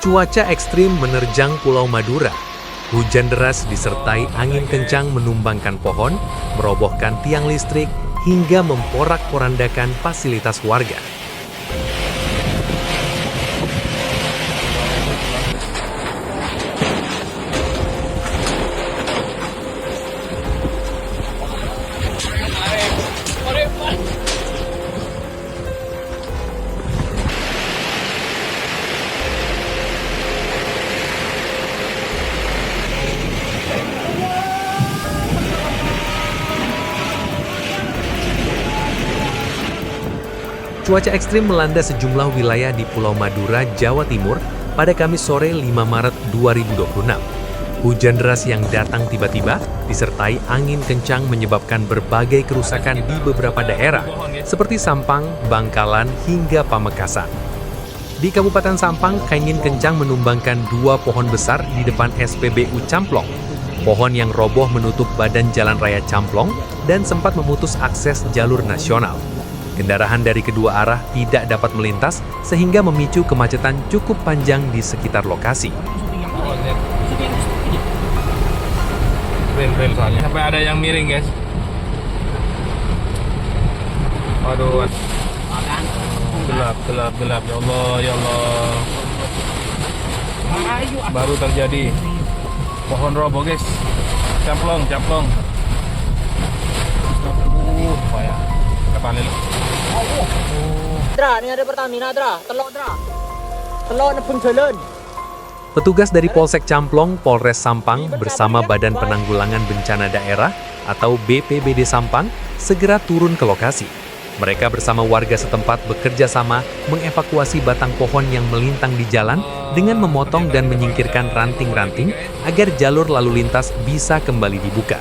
Cuaca ekstrim menerjang Pulau Madura. Hujan deras disertai angin kencang menumbangkan pohon, merobohkan tiang listrik, hingga memporak-porandakan fasilitas warga. Cuaca ekstrim melanda sejumlah wilayah di Pulau Madura, Jawa Timur pada Kamis sore 5 Maret 2026. Hujan deras yang datang tiba-tiba disertai angin kencang menyebabkan berbagai kerusakan di beberapa daerah, seperti Sampang, Bangkalan, hingga Pamekasan. Di Kabupaten Sampang, angin kencang menumbangkan 2 pohon besar di depan SPBU Camplong. Pohon yang roboh menutup badan Jalan Raya Camplong dan sempat memutus akses jalur nasional. Kendaraan dari kedua arah tidak dapat melintas sehingga memicu kemacetan cukup panjang di sekitar lokasi. Rem soalnya sampai ada yang miring, guys. Waduh. Gelap ya Allah, ya Allah. Baru terjadi pohon roboh, guys. Camplong. Payah. Kapan ini? Dra, ini ada Pertamina, Dra. Telok, Dra. Telok nepung jalan. Petugas dari Polsek Camplong, Polres Sampang bersama Badan Penanggulangan Bencana Daerah atau BPBD Sampang segera turun ke lokasi. Mereka bersama warga setempat bekerja sama mengevakuasi batang pohon yang melintang di jalan dengan memotong dan menyingkirkan ranting-ranting agar jalur lalu lintas bisa kembali dibuka.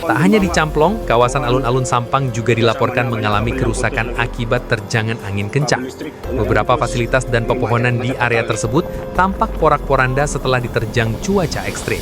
Tak hanya di Camplong, kawasan alun-alun Sampang juga dilaporkan mengalami kerusakan akibat terjangan angin kencang. Beberapa fasilitas dan pepohonan di area tersebut tampak porak-poranda setelah diterjang cuaca ekstrim.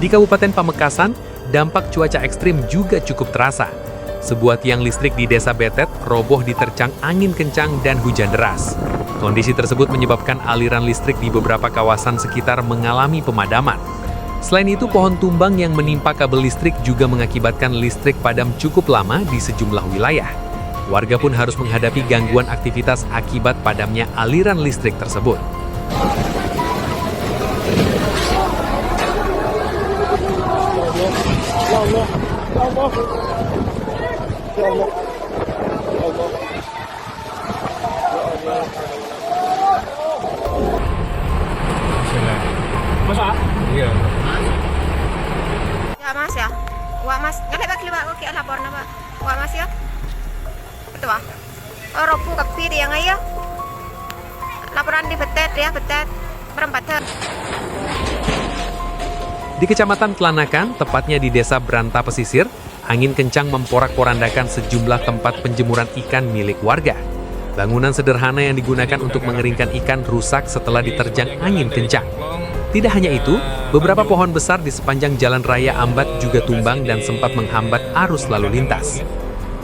Di Kabupaten Pamekasan, dampak cuaca ekstrim juga cukup terasa. Sebuah tiang listrik di Desa Betet roboh diterjang angin kencang dan hujan deras. Kondisi tersebut menyebabkan aliran listrik di beberapa kawasan sekitar mengalami pemadaman. Selain itu, pohon tumbang yang menimpa kabel listrik juga mengakibatkan listrik padam cukup lama di sejumlah wilayah. Warga pun harus menghadapi gangguan aktivitas akibat padamnya aliran listrik tersebut. Mas, iya. Ya Mas ya. Wah Mas, nyampe bagi Pak, oke lapor na Pak. Wah Mas ya. Betul Pak. Oh robu kapi dia nggak ya? Laporan di Betet ya, Betet. Berempat. Di Kecamatan Telanakan, tepatnya di Desa Branta Pesisir, angin kencang memporak-porandakan sejumlah tempat penjemuran ikan milik warga. Bangunan sederhana yang digunakan untuk mengeringkan ikan rusak setelah diterjang angin kencang. Tidak hanya itu, beberapa pohon besar di sepanjang jalan raya Ambat juga tumbang dan sempat menghambat arus lalu lintas.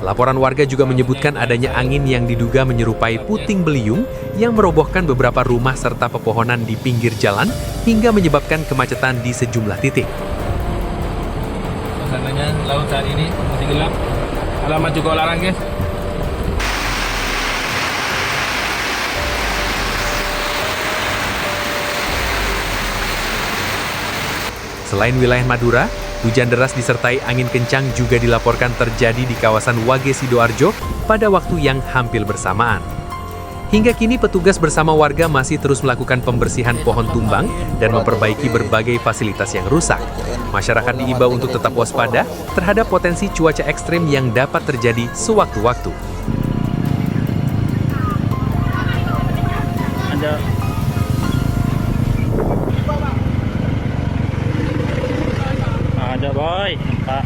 Laporan warga juga menyebutkan adanya angin yang diduga menyerupai puting beliung yang merobohkan beberapa rumah serta pepohonan di pinggir jalan hingga menyebabkan kemacetan di sejumlah titik. Suasananya laut saat ini masih gelap. Alamat juga larang, guys. Selain wilayah Madura, hujan deras disertai angin kencang juga dilaporkan terjadi di kawasan Wage Sidoarjo pada waktu yang hampir bersamaan. Hingga kini petugas bersama warga masih terus melakukan pembersihan pohon tumbang dan memperbaiki berbagai fasilitas yang rusak. Masyarakat diimbau untuk tetap waspada terhadap potensi cuaca ekstrim yang dapat terjadi sewaktu-waktu. Ada boy, Pak.